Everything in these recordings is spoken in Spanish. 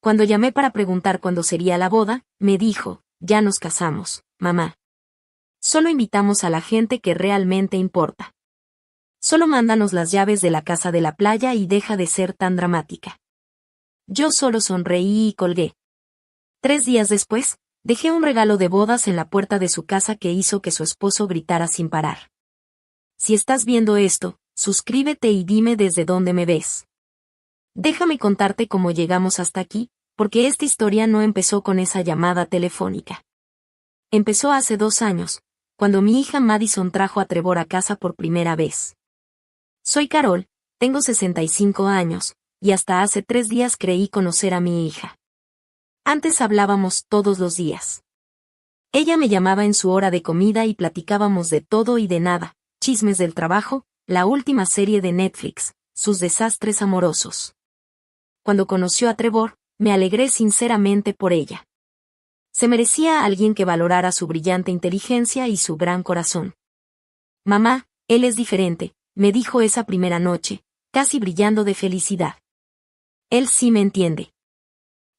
Cuando llamé para preguntar cuándo sería la boda, me dijo, ya nos casamos, mamá. Solo invitamos a la gente que realmente importa. Solo mándanos las llaves de la casa de la playa y deja de ser tan dramática. Yo solo sonreí y colgué. 3 días después, dejé un regalo de bodas en la puerta de su casa que hizo que su esposo gritara sin parar. Si estás viendo esto, suscríbete y dime desde dónde me ves. Déjame contarte cómo llegamos hasta aquí, porque esta historia no empezó con esa llamada telefónica. Empezó hace 2 años, cuando mi hija Madison trajo a Trevor a casa por primera vez. Soy Carol, tengo 65 años, y hasta hace 3 días creí conocer a mi hija. Antes hablábamos todos los días. Ella me llamaba en su hora de comida y platicábamos de todo y de nada, chismes del trabajo, la última serie de Netflix, sus desastres amorosos. Cuando conoció a Trevor, me alegré sinceramente por ella. Se merecía a alguien que valorara su brillante inteligencia y su gran corazón. Mamá, él es diferente, me dijo esa primera noche, casi brillando de felicidad. Él sí me entiende.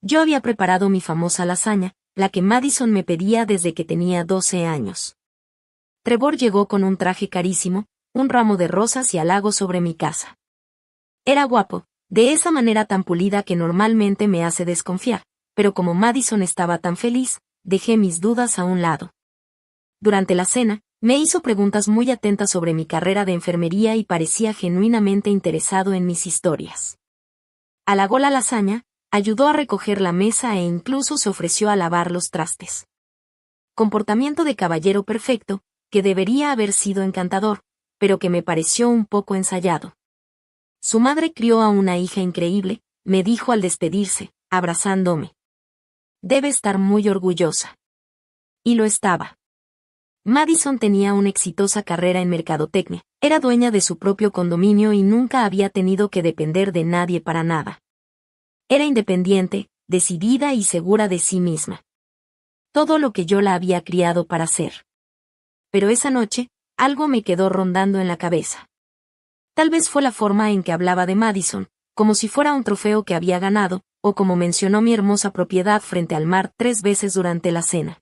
Yo había preparado mi famosa lasaña, la que Madison me pedía desde que tenía 12 años. Trevor llegó con un traje carísimo, un ramo de rosas y halagos sobre mi casa. Era guapo, de esa manera tan pulida que normalmente me hace desconfiar, pero como Madison estaba tan feliz, dejé mis dudas a un lado. Durante la cena, me hizo preguntas muy atentas sobre mi carrera de enfermería y parecía genuinamente interesado en mis historias. Halagó la lasaña, ayudó a recoger la mesa e incluso se ofreció a lavar los trastes. Comportamiento de caballero perfecto, que debería haber sido encantador, pero que me pareció un poco ensayado. Su madre crió a una hija increíble, me dijo al despedirse, abrazándome. Debe estar muy orgullosa. Y lo estaba. Madison tenía una exitosa carrera en mercadotecnia, era dueña de su propio condominio y nunca había tenido que depender de nadie para nada. Era independiente, decidida y segura de sí misma. Todo lo que yo la había criado para ser. Pero esa noche, algo me quedó rondando en la cabeza. Tal vez fue la forma en que hablaba de Madison, como si fuera un trofeo que había ganado, o como mencionó mi hermosa propiedad frente al mar 3 veces durante la cena.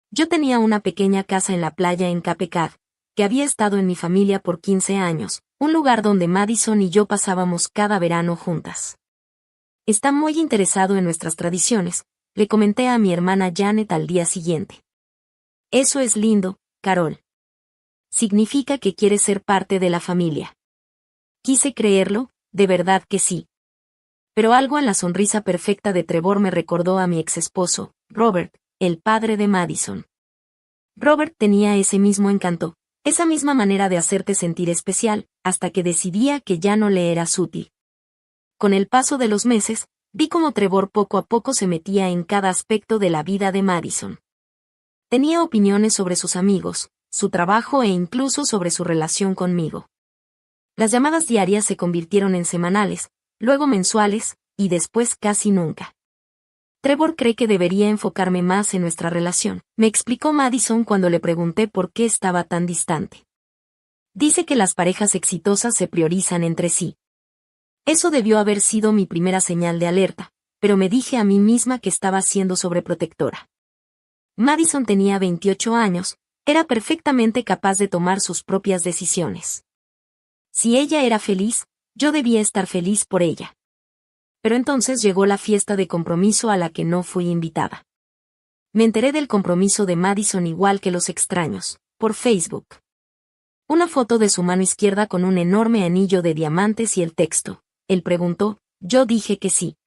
Yo tenía una pequeña casa en la playa en Cape Cod, que había estado en mi familia por 15 años, un lugar donde Madison y yo pasábamos cada verano juntas. Está muy interesado en nuestras tradiciones, le comenté a mi hermana Janet al día siguiente. Eso es lindo, Carol. Significa que quieres ser parte de la familia. Quise creerlo, de verdad que sí. Pero algo en la sonrisa perfecta de Trevor me recordó a mi exesposo, Robert, el padre de Madison. Robert tenía ese mismo encanto, esa misma manera de hacerte sentir especial, hasta que decidía que ya no le eras útil. Con el paso de los meses, vi cómo Trevor poco a poco se metía en cada aspecto de la vida de Madison. Tenía opiniones sobre sus amigos, su trabajo e incluso sobre su relación conmigo. Las llamadas diarias se convirtieron en semanales, luego mensuales, y después casi nunca. Trevor cree que debería enfocarme más en nuestra relación, me explicó Madison cuando le pregunté por qué estaba tan distante. Dice que las parejas exitosas se priorizan entre sí. Eso debió haber sido mi primera señal de alerta, pero me dije a mí misma que estaba siendo sobreprotectora. Madison tenía 28 años, era perfectamente capaz de tomar sus propias decisiones. Si ella era feliz, yo debía estar feliz por ella. Pero entonces llegó la fiesta de compromiso a la que no fui invitada. Me enteré del compromiso de Madison igual que los extraños, por Facebook. Una foto de su mano izquierda con un enorme anillo de diamantes y el texto. Él preguntó, yo dije que sí.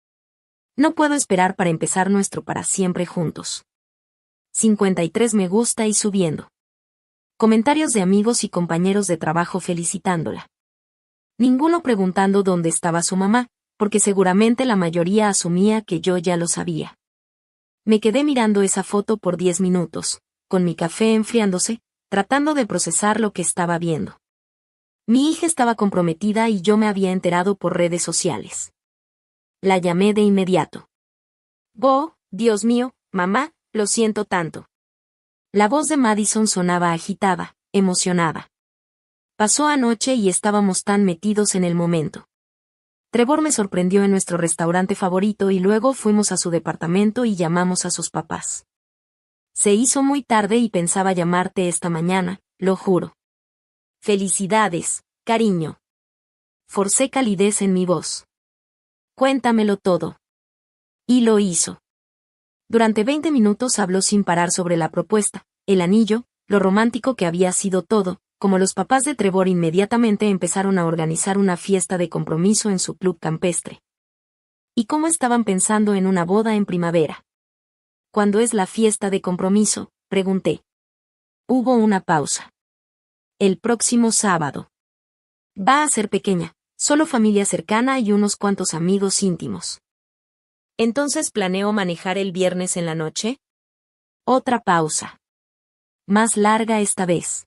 No puedo esperar para empezar nuestro para siempre juntos. 53 me gusta y subiendo. Comentarios de amigos y compañeros de trabajo felicitándola. Ninguno preguntando dónde estaba su mamá, porque seguramente la mayoría asumía que yo ya lo sabía. Me quedé mirando esa foto por 10 minutos, con mi café enfriándose, tratando de procesar lo que estaba viendo. Mi hija estaba comprometida y yo me había enterado por redes sociales. La llamé de inmediato. Oh, Dios mío, mamá, lo siento tanto. La voz de Madison sonaba agitada, emocionada. Pasó anoche y estábamos tan metidos en el momento. Trevor me sorprendió en nuestro restaurante favorito y luego fuimos a su departamento y llamamos a sus papás. Se hizo muy tarde y pensaba llamarte esta mañana, lo juro. Felicidades, cariño. Forcé calidez en mi voz. Cuéntamelo todo. Y lo hizo. Durante 20 minutos habló sin parar sobre la propuesta, el anillo, lo romántico que había sido todo, como los papás de Trevor inmediatamente empezaron a organizar una fiesta de compromiso en su club campestre. ¿Y cómo estaban pensando en una boda en primavera? ¿Cuándo es la fiesta de compromiso?, pregunté. Hubo una pausa. El próximo sábado. Va a ser pequeña, solo familia cercana y unos cuantos amigos íntimos. ¿Entonces planeo manejar el viernes en la noche? Otra pausa. Más larga esta vez.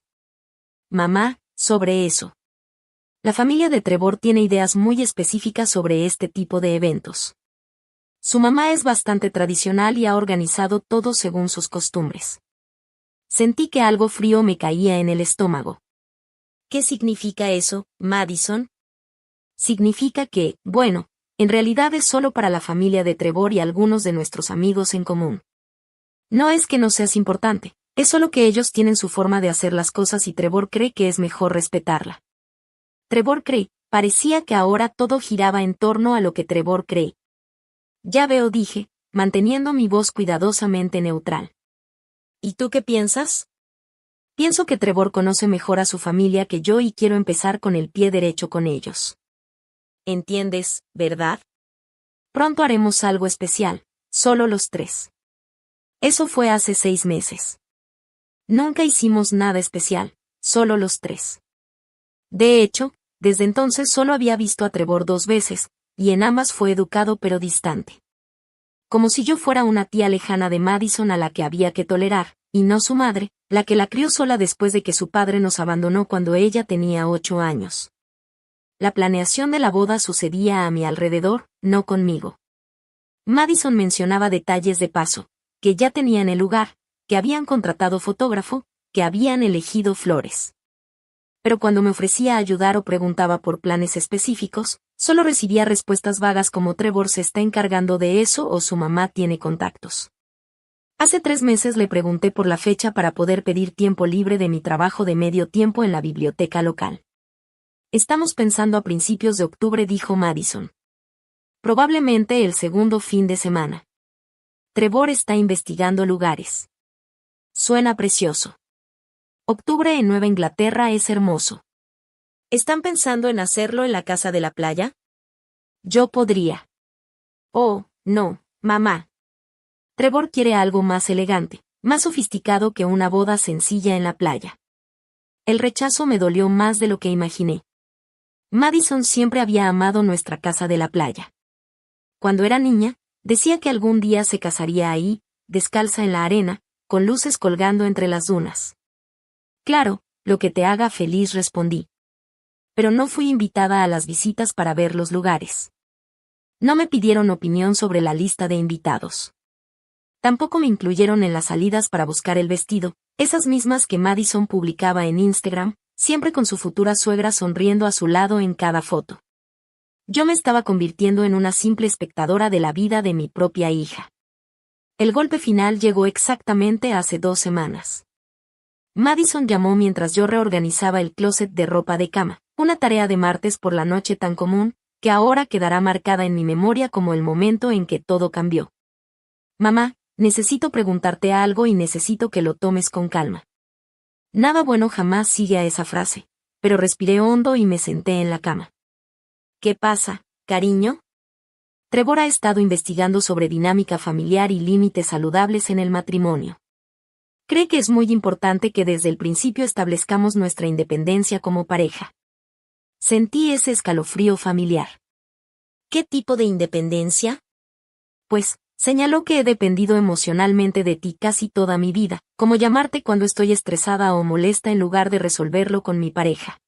Mamá, sobre eso. La familia de Trevor tiene ideas muy específicas sobre este tipo de eventos. Su mamá es bastante tradicional y ha organizado todo según sus costumbres. Sentí que algo frío me caía en el estómago. ¿Qué significa eso, Madison? Significa que, bueno, en realidad es solo para la familia de Trevor y algunos de nuestros amigos en común. No es que no seas importante, es solo que ellos tienen su forma de hacer las cosas y Trevor cree que es mejor respetarla. Trevor cree, parecía que ahora todo giraba en torno a lo que Trevor cree. Ya veo, dije, manteniendo mi voz cuidadosamente neutral. ¿Y tú qué piensas? Pienso que Trevor conoce mejor a su familia que yo y quiero empezar con el pie derecho con ellos. ¿Entiendes, verdad? Pronto haremos algo especial, solo los tres. Eso fue hace 6 meses. Nunca hicimos nada especial, solo los tres. De hecho, desde entonces solo había visto a Trevor 2 veces, y en ambas fue educado pero distante. Como si yo fuera una tía lejana de Madison a la que había que tolerar, y no su madre, la que la crió sola después de que su padre nos abandonó cuando ella tenía 8 años. La planeación de la boda sucedía a mi alrededor, no conmigo. Madison mencionaba detalles de paso, que ya tenían el lugar, que habían contratado fotógrafo, que habían elegido flores. Pero cuando me ofrecía ayudar o preguntaba por planes específicos, solo recibía respuestas vagas como Trevor se está encargando de eso o su mamá tiene contactos. Hace 3 meses le pregunté por la fecha para poder pedir tiempo libre de mi trabajo de medio tiempo en la biblioteca local. Estamos pensando a principios de octubre, dijo Madison. Probablemente el segundo fin de semana. Trevor está investigando lugares. Suena precioso. Octubre en Nueva Inglaterra es hermoso. ¿Están pensando en hacerlo en la casa de la playa? Yo podría. Oh, no, mamá. Trevor quiere algo más elegante, más sofisticado que una boda sencilla en la playa. El rechazo me dolió más de lo que imaginé. Madison siempre había amado nuestra casa de la playa. Cuando era niña, decía que algún día se casaría ahí, descalza en la arena, con luces colgando entre las dunas. Claro, lo que te haga feliz, respondí. Pero no fui invitada a las visitas para ver los lugares. No me pidieron opinión sobre la lista de invitados. Tampoco me incluyeron en las salidas para buscar el vestido, esas mismas que Madison publicaba en Instagram, siempre con su futura suegra sonriendo a su lado en cada foto. Yo me estaba convirtiendo en una simple espectadora de la vida de mi propia hija. El golpe final llegó exactamente hace 2 semanas. Madison llamó mientras yo reorganizaba el closet de ropa de cama, una tarea de martes por la noche tan común, que ahora quedará marcada en mi memoria como el momento en que todo cambió. Mamá, necesito preguntarte algo y necesito que lo tomes con calma. Nada bueno jamás sigue a esa frase, pero respiré hondo y me senté en la cama. ¿Qué pasa, cariño? Trevor ha estado investigando sobre dinámica familiar y límites saludables en el matrimonio. Cree que es muy importante que desde el principio establezcamos nuestra independencia como pareja. Sentí ese escalofrío familiar. ¿Qué tipo de independencia? Pues, señaló que he dependido emocionalmente de ti casi toda mi vida, como llamarte cuando estoy estresada o molesta en lugar de resolverlo con mi pareja.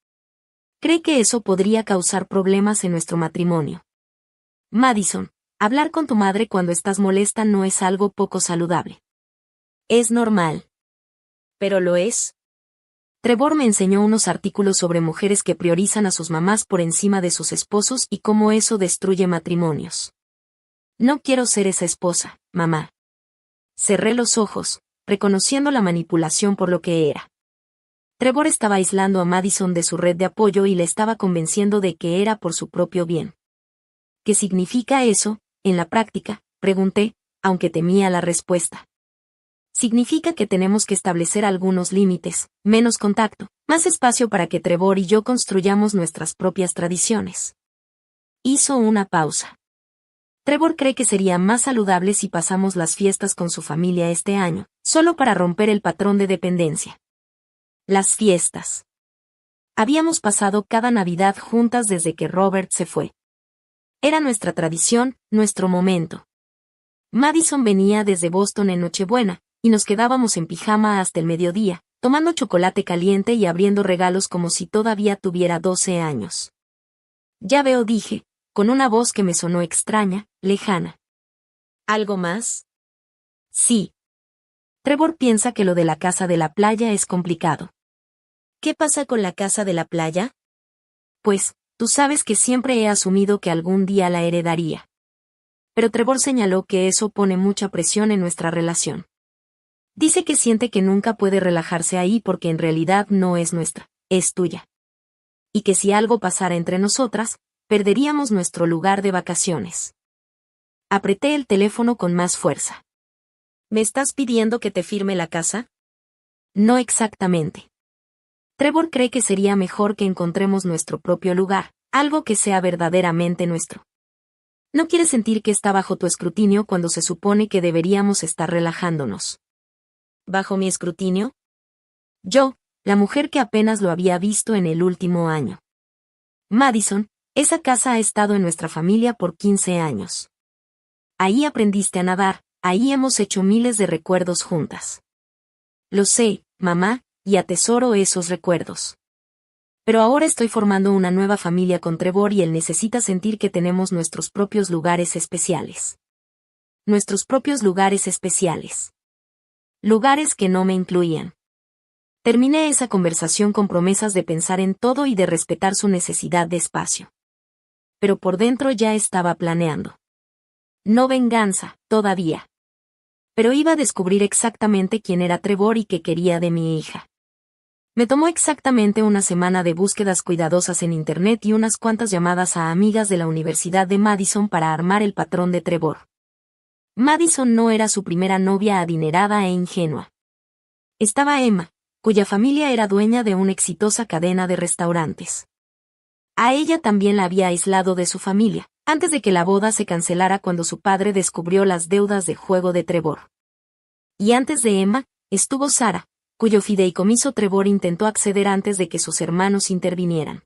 Cree que eso podría causar problemas en nuestro matrimonio. Madison, hablar con tu madre cuando estás molesta no es algo poco saludable. Es normal. ¿Pero lo es? Trevor me enseñó unos artículos sobre mujeres que priorizan a sus mamás por encima de sus esposos y cómo eso destruye matrimonios. No quiero ser esa esposa, mamá. Cerré los ojos, reconociendo la manipulación por lo que era. Trevor estaba aislando a Madison de su red de apoyo y le estaba convenciendo de que era por su propio bien. ¿Qué significa eso, en la práctica?, pregunté, aunque temía la respuesta. Significa que tenemos que establecer algunos límites, menos contacto, más espacio para que Trevor y yo construyamos nuestras propias tradiciones. Hizo una pausa. Trevor cree que sería más saludable si pasamos las fiestas con su familia este año, solo para romper el patrón de dependencia. Las fiestas. Habíamos pasado cada Navidad juntas desde que Robert se fue. Era nuestra tradición, nuestro momento. Madison venía desde Boston en Nochebuena, y nos quedábamos en pijama hasta el mediodía, tomando chocolate caliente y abriendo regalos como si todavía tuviera 12 años. Ya veo, dije, con una voz que me sonó extraña, lejana. ¿Algo más? Sí. Trevor piensa que lo de la casa de la playa es complicado. ¿Qué pasa con la casa de la playa? Pues, tú sabes que siempre he asumido que algún día la heredaría. Pero Trevor señaló que eso pone mucha presión en nuestra relación. Dice que siente que nunca puede relajarse ahí porque en realidad no es nuestra, es tuya. Y que si algo pasara entre nosotras, perderíamos nuestro lugar de vacaciones. Apreté el teléfono con más fuerza. ¿Me estás pidiendo que te firme la casa? No exactamente. Trevor cree que sería mejor que encontremos nuestro propio lugar, algo que sea verdaderamente nuestro. No quiere sentir que está bajo tu escrutinio cuando se supone que deberíamos estar relajándonos. ¿Bajo mi escrutinio? Yo, la mujer que apenas lo había visto en el último año. Madison, esa casa ha estado en nuestra familia por 15 años. Ahí aprendiste a nadar, ahí hemos hecho miles de recuerdos juntas. Lo sé, mamá, y atesoro esos recuerdos. Pero ahora estoy formando una nueva familia con Trevor y él necesita sentir que tenemos nuestros propios lugares especiales. Nuestros propios lugares especiales. Lugares que no me incluían. Terminé esa conversación con promesas de pensar en todo y de respetar su necesidad de espacio. Pero por dentro ya estaba planeando. No venganza, todavía. Pero iba a descubrir exactamente quién era Trevor y qué quería de mi hija. Me tomó exactamente una semana de búsquedas cuidadosas en internet y unas cuantas llamadas a amigas de la Universidad de Madison para armar el patrón de Trevor. Madison no era su primera novia adinerada e ingenua. Estaba Emma, cuya familia era dueña de una exitosa cadena de restaurantes. A ella también la había aislado de su familia, antes de que la boda se cancelara cuando su padre descubrió las deudas de juego de Trevor. Y antes de Emma, estuvo Sara, cuyo fideicomiso Trevor intentó acceder antes de que sus hermanos intervinieran.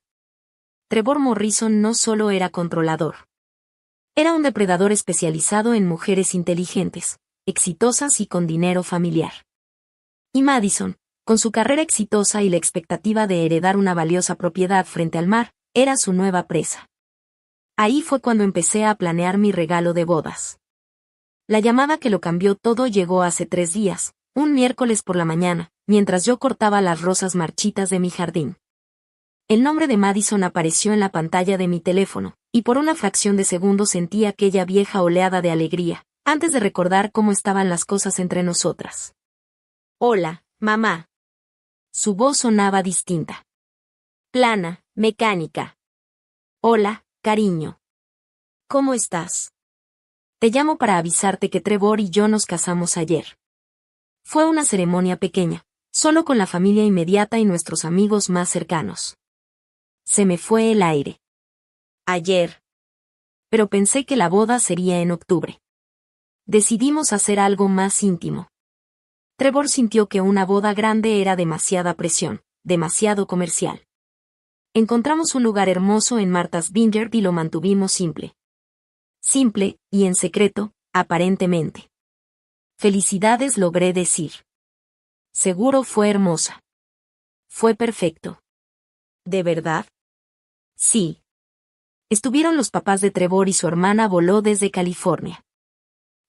Trevor Morrison no solo era controlador. Era un depredador especializado en mujeres inteligentes, exitosas y con dinero familiar. Y Madison, con su carrera exitosa y la expectativa de heredar una valiosa propiedad frente al mar, era su nueva presa. Ahí fue cuando empecé a planear mi regalo de bodas. La llamada que lo cambió todo llegó hace 3 días, un miércoles por la mañana, mientras yo cortaba las rosas marchitas de mi jardín. El nombre de Madison apareció en la pantalla de mi teléfono, y por una fracción de segundo sentí aquella vieja oleada de alegría, antes de recordar cómo estaban las cosas entre nosotras. Hola, mamá. Su voz sonaba distinta. Plana, mecánica. Hola, cariño. ¿Cómo estás? Te llamo para avisarte que Trevor y yo nos casamos ayer. Fue una ceremonia pequeña, solo con la familia inmediata y nuestros amigos más cercanos. Se me fue el aire. Ayer. Pero pensé que la boda sería en octubre. Decidimos hacer algo más íntimo. Trevor sintió que una boda grande era demasiada presión, demasiado comercial. Encontramos un lugar hermoso en Martha's Vineyard y lo mantuvimos simple. Simple, y en secreto, aparentemente. Felicidades, logré decir. Seguro fue hermosa. Fue perfecto. ¿De verdad? Sí. Estuvieron los papás de Trevor y su hermana voló desde California.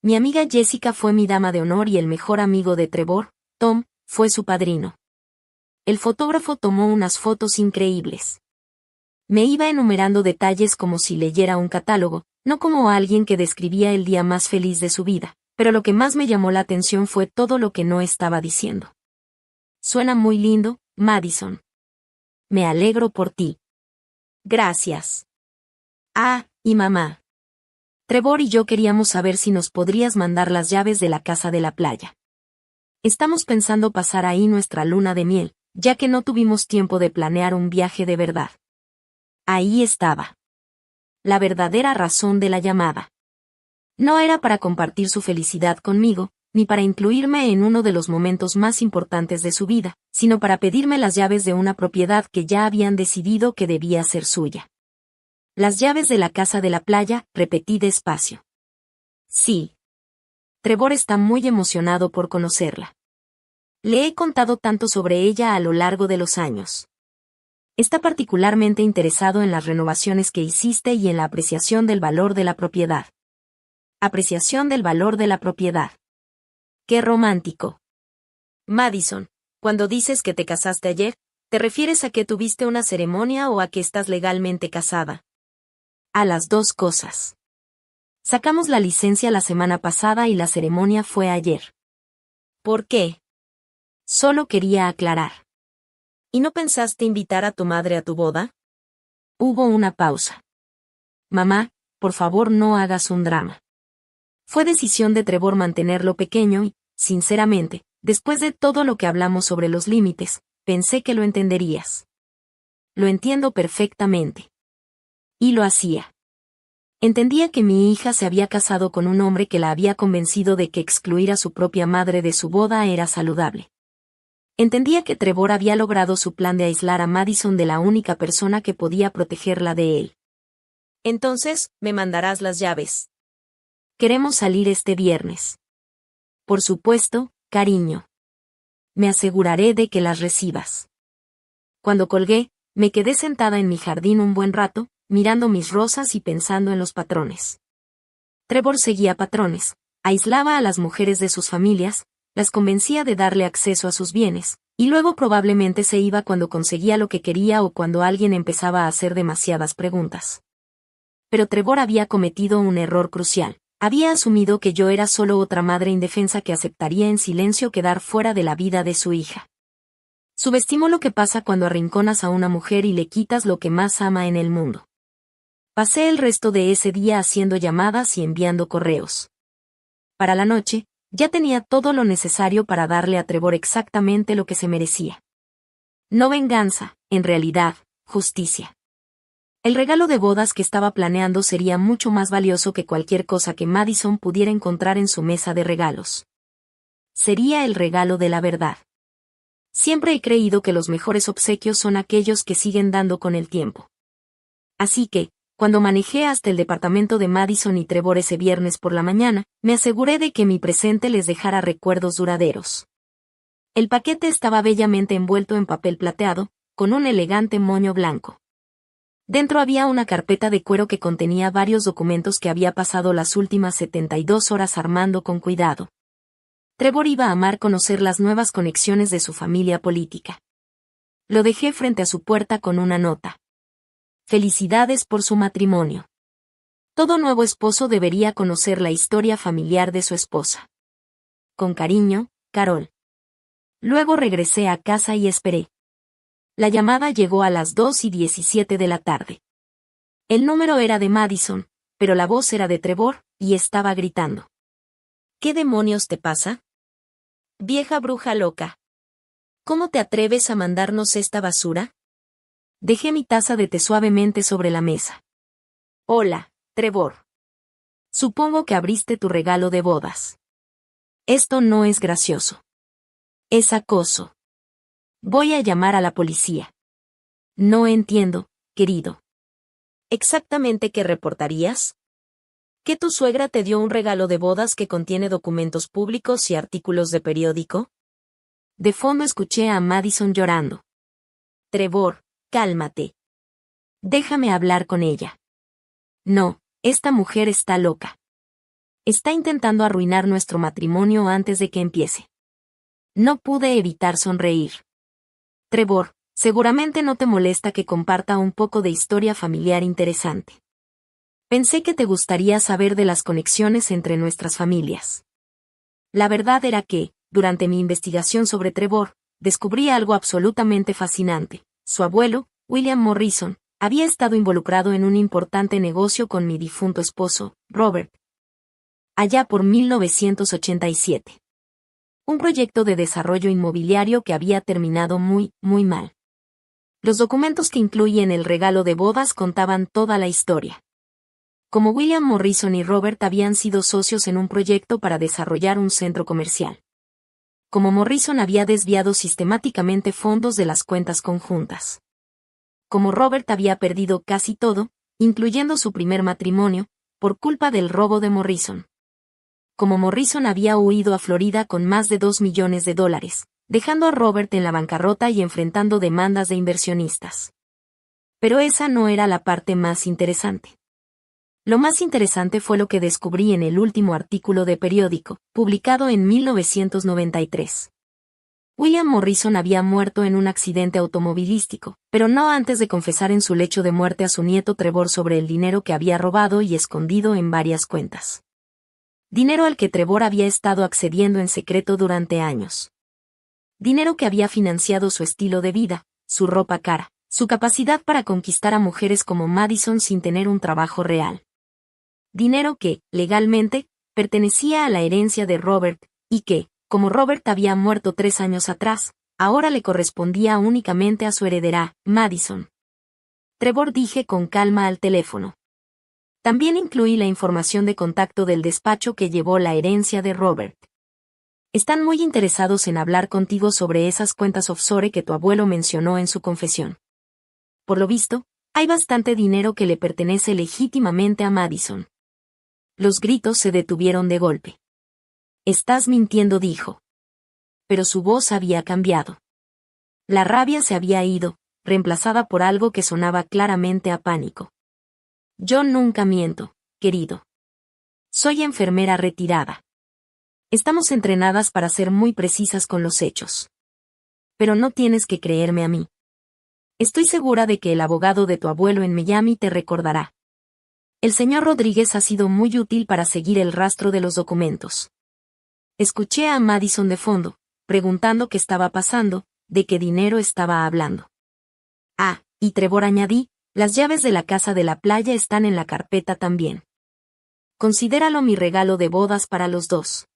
Mi amiga Jessica fue mi dama de honor y el mejor amigo de Trevor, Tom, fue su padrino. El fotógrafo tomó unas fotos increíbles. Me iba enumerando detalles como si leyera un catálogo, no como alguien que describía el día más feliz de su vida, pero lo que más me llamó la atención fue todo lo que no estaba diciendo. Suena muy lindo, Madison. Me alegro por ti. Gracias. Ah, y mamá. Trevor y yo queríamos saber si nos podrías mandar las llaves de la casa de la playa. Estamos pensando pasar ahí nuestra luna de miel, ya que no tuvimos tiempo de planear un viaje de verdad. Ahí estaba. La verdadera razón de la llamada. No era para compartir su felicidad conmigo, ni para incluirme en uno de los momentos más importantes de su vida, sino para pedirme las llaves de una propiedad que ya habían decidido que debía ser suya. Las llaves de la casa de la playa, repetí despacio. Sí. Trevor está muy emocionado por conocerla. Le he contado tanto sobre ella a lo largo de los años. Está particularmente interesado en las renovaciones que hiciste y en la apreciación del valor de la propiedad. Apreciación del valor de la propiedad. ¡Qué romántico! Madison, cuando dices que te casaste ayer, ¿te refieres a que tuviste una ceremonia o a que estás legalmente casada? A las dos cosas. Sacamos la licencia la semana pasada y la ceremonia fue ayer. ¿Por qué? Solo quería aclarar. ¿Y no pensaste invitar a tu madre a tu boda? Hubo una pausa. Mamá, por favor no hagas un drama. Fue decisión de Trevor mantenerlo pequeño y, sinceramente, después de todo lo que hablamos sobre los límites, pensé que lo entenderías. Lo entiendo perfectamente. Y lo hacía. Entendía que mi hija se había casado con un hombre que la había convencido de que excluir a su propia madre de su boda era saludable. Entendía que Trevor había logrado su plan de aislar a Madison de la única persona que podía protegerla de él. Entonces, me mandarás las llaves. Queremos salir este viernes. Por supuesto, cariño. Me aseguraré de que las recibas. Cuando colgué, me quedé sentada en mi jardín un buen rato, mirando mis rosas y pensando en los patrones. Trevor seguía patrones, aislaba a las mujeres de sus familias, las convencía de darle acceso a sus bienes, y luego probablemente se iba cuando conseguía lo que quería o cuando alguien empezaba a hacer demasiadas preguntas. Pero Trevor había cometido un error crucial. Había asumido que yo era solo otra madre indefensa que aceptaría en silencio quedar fuera de la vida de su hija. Subestimó lo que pasa cuando arrinconas a una mujer y le quitas lo que más ama en el mundo. Pasé el resto de ese día haciendo llamadas y enviando correos. Para la noche, ya tenía todo lo necesario para darle a Trevor exactamente lo que se merecía. No venganza, en realidad, justicia. El regalo de bodas que estaba planeando sería mucho más valioso que cualquier cosa que Madison pudiera encontrar en su mesa de regalos. Sería el regalo de la verdad. Siempre he creído que los mejores obsequios son aquellos que siguen dando con el tiempo. Así que, cuando manejé hasta el departamento de Madison y Trevor ese viernes por la mañana, me aseguré de que mi presente les dejara recuerdos duraderos. El paquete estaba bellamente envuelto en papel plateado, con un elegante moño blanco. Dentro había una carpeta de cuero que contenía varios documentos que había pasado las últimas 72 horas armando con cuidado. Trevor iba a amar conocer las nuevas conexiones de su familia política. Lo dejé frente a su puerta con una nota. Felicidades por su matrimonio. Todo nuevo esposo debería conocer la historia familiar de su esposa. Con cariño, Carol. Luego regresé a casa y esperé. La llamada llegó a las 2:17 de la tarde. El número era de Madison, pero la voz era de Trevor, y estaba gritando. ¿Qué demonios te pasa? Vieja bruja loca. ¿Cómo te atreves a mandarnos esta basura? Dejé mi taza de té suavemente sobre la mesa. Hola, Trevor. Supongo que abriste tu regalo de bodas. Esto no es gracioso. Es acoso. Voy a llamar a la policía. No entiendo, querido. ¿Exactamente qué reportarías? ¿Que tu suegra te dio un regalo de bodas que contiene documentos públicos y artículos de periódico? De fondo escuché a Madison llorando. Trevor, cálmate. Déjame hablar con ella. No, esta mujer está loca. Está intentando arruinar nuestro matrimonio antes de que empiece. No pude evitar sonreír. Trevor, seguramente no te molesta que comparta un poco de historia familiar interesante. Pensé que te gustaría saber de las conexiones entre nuestras familias. La verdad era que, durante mi investigación sobre Trevor, descubrí algo absolutamente fascinante. Su abuelo, William Morrison, había estado involucrado en un importante negocio con mi difunto esposo, Robert. Allá por 1987. Un proyecto de desarrollo inmobiliario que había terminado muy mal. Los documentos que incluyen el regalo de bodas contaban toda la historia. Como William Morrison y Robert habían sido socios en un proyecto para desarrollar un centro comercial. Como Morrison había desviado sistemáticamente fondos de las cuentas conjuntas. Como Robert había perdido casi todo, incluyendo su primer matrimonio, por culpa del robo de Morrison. Como Morrison había huido a Florida con más de $2 millones, dejando a Robert en la bancarrota y enfrentando demandas de inversionistas. Pero esa no era la parte más interesante. Lo más interesante fue lo que descubrí en el último artículo de periódico, publicado en 1993. William Morrison había muerto en un accidente automovilístico, pero no antes de confesar en su lecho de muerte a su nieto Trevor sobre el dinero que había robado y escondido en varias cuentas. Dinero al que Trevor había estado accediendo en secreto durante años. Dinero que había financiado su estilo de vida, su ropa cara, su capacidad para conquistar a mujeres como Madison sin tener un trabajo real. Dinero que, legalmente, pertenecía a la herencia de Robert, y que, como Robert había muerto 3 años atrás, ahora le correspondía únicamente a su heredera, Madison. Trevor, dije con calma al teléfono. También incluí la información de contacto del despacho que llevó la herencia de Robert. Están muy interesados en hablar contigo sobre esas cuentas offshore que tu abuelo mencionó en su confesión. Por lo visto, hay bastante dinero que le pertenece legítimamente a Madison. Los gritos se detuvieron de golpe. Estás mintiendo, dijo. Pero su voz había cambiado. La rabia se había ido, reemplazada por algo que sonaba claramente a pánico. Yo nunca miento, querido. Soy enfermera retirada. Estamos entrenadas para ser muy precisas con los hechos. Pero no tienes que creerme a mí. Estoy segura de que el abogado de tu abuelo en Miami te recordará. El señor Rodríguez ha sido muy útil para seguir el rastro de los documentos. Escuché a Madison de fondo, preguntando qué estaba pasando, de qué dinero estaba hablando. Ah, y Trevor, añadí, las llaves de la casa de la playa están en la carpeta también. Considéralo mi regalo de bodas para los dos.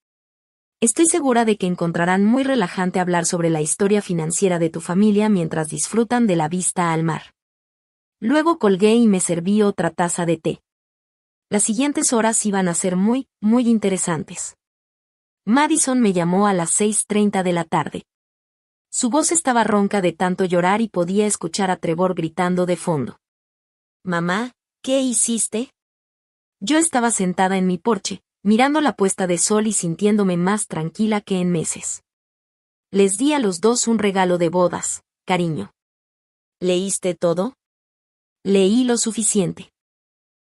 Estoy segura de que encontrarán muy relajante hablar sobre la historia financiera de tu familia mientras disfrutan de la vista al mar. Luego colgué y me serví otra taza de té. Las siguientes horas iban a ser muy interesantes. Madison me llamó a las 6:30 de la tarde. Su voz estaba ronca de tanto llorar y podía escuchar a Trevor gritando de fondo. Mamá, ¿qué hiciste? Yo estaba sentada en mi porche, mirando la puesta de sol y sintiéndome más tranquila que en meses. Les di a los dos un regalo de bodas, cariño. ¿Leíste todo? Leí lo suficiente.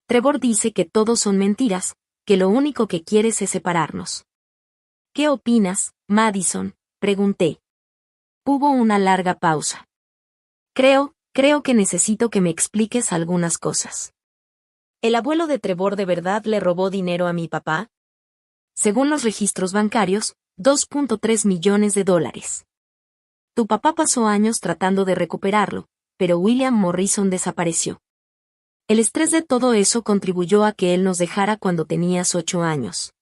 Trevor dice que todos son mentiras, que lo único que quieres es separarnos. ¿Qué opinas, Madison?, pregunté. Hubo una larga pausa. Creo que necesito que me expliques algunas cosas. ¿El abuelo de Trevor de verdad le robó dinero a mi papá? Según los registros bancarios, $2.3 millones. Tu papá pasó años tratando de recuperarlo, pero William Morrison desapareció. El estrés de todo eso contribuyó a que él nos dejara cuando tenías 8 años.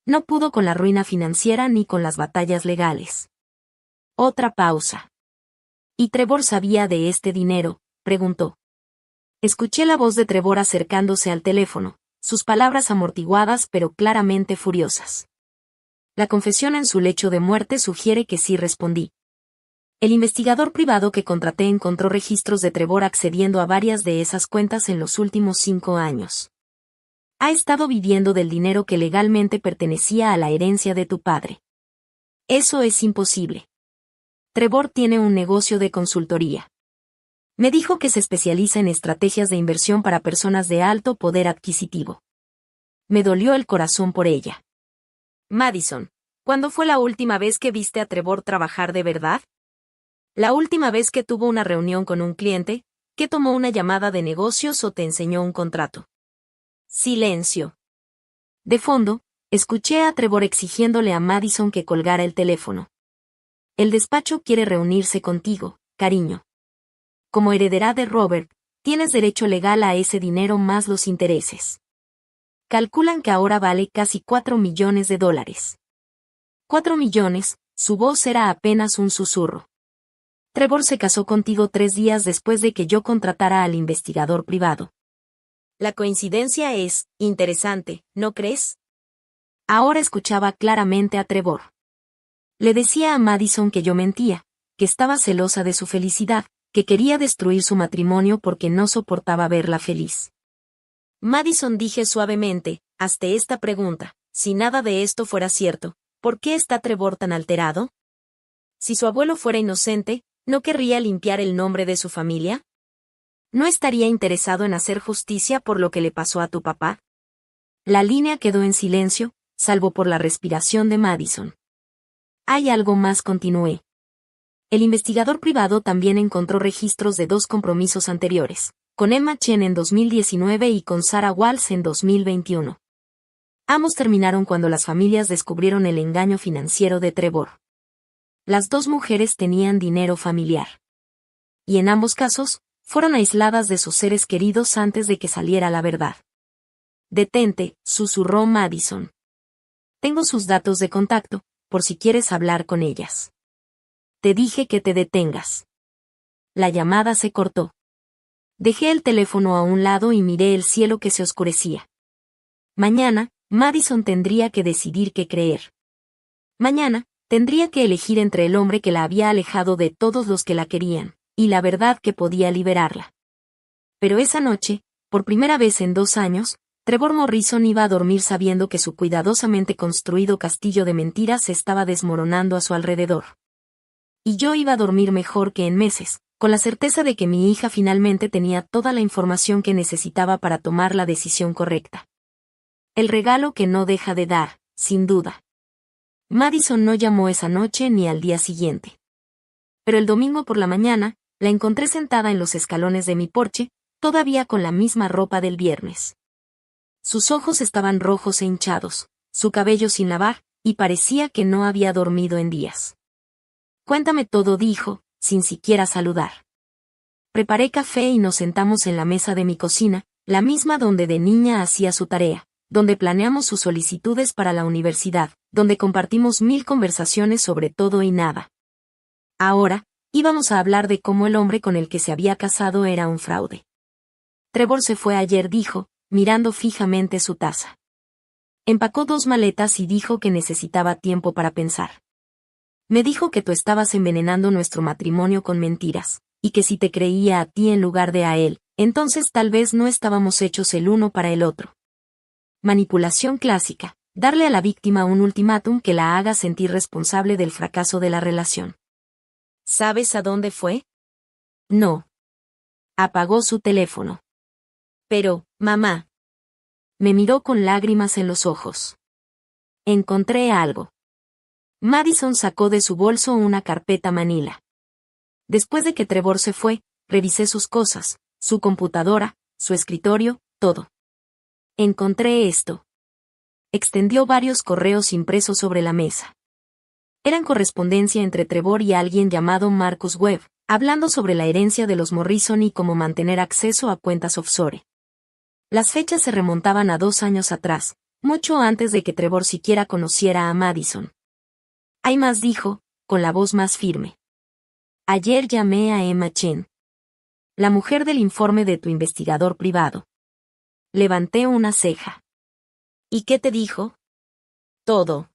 No pudo con la ruina financiera ni con las batallas legales. Otra pausa. ¿Y Trevor sabía de este dinero?, preguntó. Escuché la voz de Trevor acercándose al teléfono, sus palabras amortiguadas pero claramente furiosas. La confesión en su lecho de muerte sugiere que sí, respondí. El investigador privado que contraté encontró registros de Trevor accediendo a varias de esas cuentas en los últimos 5 años. Ha estado viviendo del dinero que legalmente pertenecía a la herencia de tu padre. Eso es imposible. Trevor tiene un negocio de consultoría. Me dijo que se especializa en estrategias de inversión para personas de alto poder adquisitivo. Me dolió el corazón por ella. Madison, ¿cuándo fue la última vez que viste a Trevor trabajar de verdad? La última vez que tuvo una reunión con un cliente, que tomó una llamada de negocios o te enseñó un contrato. Silencio. De fondo, escuché a Trevor exigiéndole a Madison que colgara el teléfono. El despacho quiere reunirse contigo, cariño. Como heredera de Robert, tienes derecho legal a ese dinero más los intereses. Calculan que ahora vale casi $4 millones. $4 millones, su voz era apenas un susurro. Trevor se casó contigo 3 días después de que yo contratara al investigador privado. La coincidencia es interesante, ¿no crees? Ahora escuchaba claramente a Trevor. Le decía a Madison que yo mentía, que estaba celosa de su felicidad, que quería destruir su matrimonio porque no soportaba verla feliz. Madison, dije suavemente, hazte esta pregunta, si nada de esto fuera cierto, ¿por qué está Trevor tan alterado? Si su abuelo fuera inocente, ¿no querría limpiar el nombre de su familia? ¿No estaría interesado en hacer justicia por lo que le pasó a tu papá? La línea quedó en silencio, salvo por la respiración de Madison. Hay algo más, continué. El investigador privado también encontró registros de 2 compromisos anteriores, con Emma Chen en 2019 y con Sarah Walsh en 2021. Ambos terminaron cuando las familias descubrieron el engaño financiero de Trevor. Las 2 mujeres tenían dinero familiar. Y en ambos casos, fueron aisladas de sus seres queridos antes de que saliera la verdad. Detente, susurró Madison. Tengo sus datos de contacto, por si quieres hablar con ellas. Te dije que te detengas. La llamada se cortó. Dejé el teléfono a un lado y miré el cielo que se oscurecía. Mañana, Madison tendría que decidir qué creer. Mañana, tendría que elegir entre el hombre que la había alejado de todos los que la querían, y la verdad que podía liberarla. Pero esa noche, por primera vez en 2 años, Trevor Morrison iba a dormir sabiendo que su cuidadosamente construido castillo de mentiras se estaba desmoronando a su alrededor. Y yo iba a dormir mejor que en meses, con la certeza de que mi hija finalmente tenía toda la información que necesitaba para tomar la decisión correcta. El regalo que no deja de dar, sin duda. Madison no llamó esa noche ni al día siguiente. Pero el domingo por la mañana, la encontré sentada en los escalones de mi porche, todavía con la misma ropa del viernes. Sus ojos estaban rojos e hinchados, su cabello sin lavar, y parecía que no había dormido en días. Cuéntame todo, dijo, sin siquiera saludar. Preparé café y nos sentamos en la mesa de mi cocina, la misma donde de niña hacía su tarea, donde planeamos sus solicitudes para la universidad, donde compartimos 1000 conversaciones sobre todo y nada. Ahora, íbamos a hablar de cómo el hombre con el que se había casado era un fraude. Trevor se fue ayer, dijo, mirando fijamente su taza. Empacó 2 maletas y dijo que necesitaba tiempo para pensar. Me dijo que tú estabas envenenando nuestro matrimonio con mentiras, y que si te creía a ti en lugar de a él, entonces tal vez no estábamos hechos el uno para el otro. Manipulación clásica, darle a la víctima un ultimátum que la haga sentir responsable del fracaso de la relación. ¿Sabes a dónde fue? No. Apagó su teléfono. Pero, mamá. Me miró con lágrimas en los ojos. Encontré algo. Madison sacó de su bolso una carpeta manila. Después de que Trevor se fue, revisé sus cosas, su computadora, su escritorio, todo. Encontré esto. Extendió varios correos impresos sobre la mesa. Eran correspondencia entre Trevor y alguien llamado Marcus Webb, hablando sobre la herencia de los Morrison y cómo mantener acceso a cuentas offshore. Las fechas se remontaban a 2 años atrás, mucho antes de que Trevor siquiera conociera a Madison. Hay más, dijo, con la voz más firme. Ayer llamé a Emma Chen, la mujer del informe de tu investigador privado. Levanté una ceja. ¿Y qué te dijo? Todo.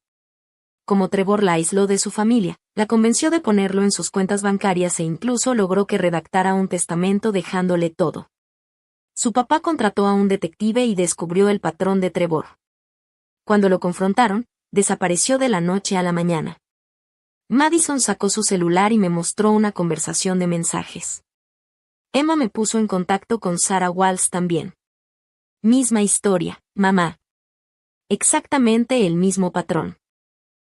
Como Trevor la aisló de su familia, la convenció de ponerlo en sus cuentas bancarias e incluso logró que redactara un testamento dejándole todo. Su papá contrató a un detective y descubrió el patrón de Trevor. Cuando lo confrontaron, desapareció de la noche a la mañana. Madison sacó su celular y me mostró una conversación de mensajes. Emma me puso en contacto con Sarah Walsh también. Misma historia, mamá. Exactamente el mismo patrón.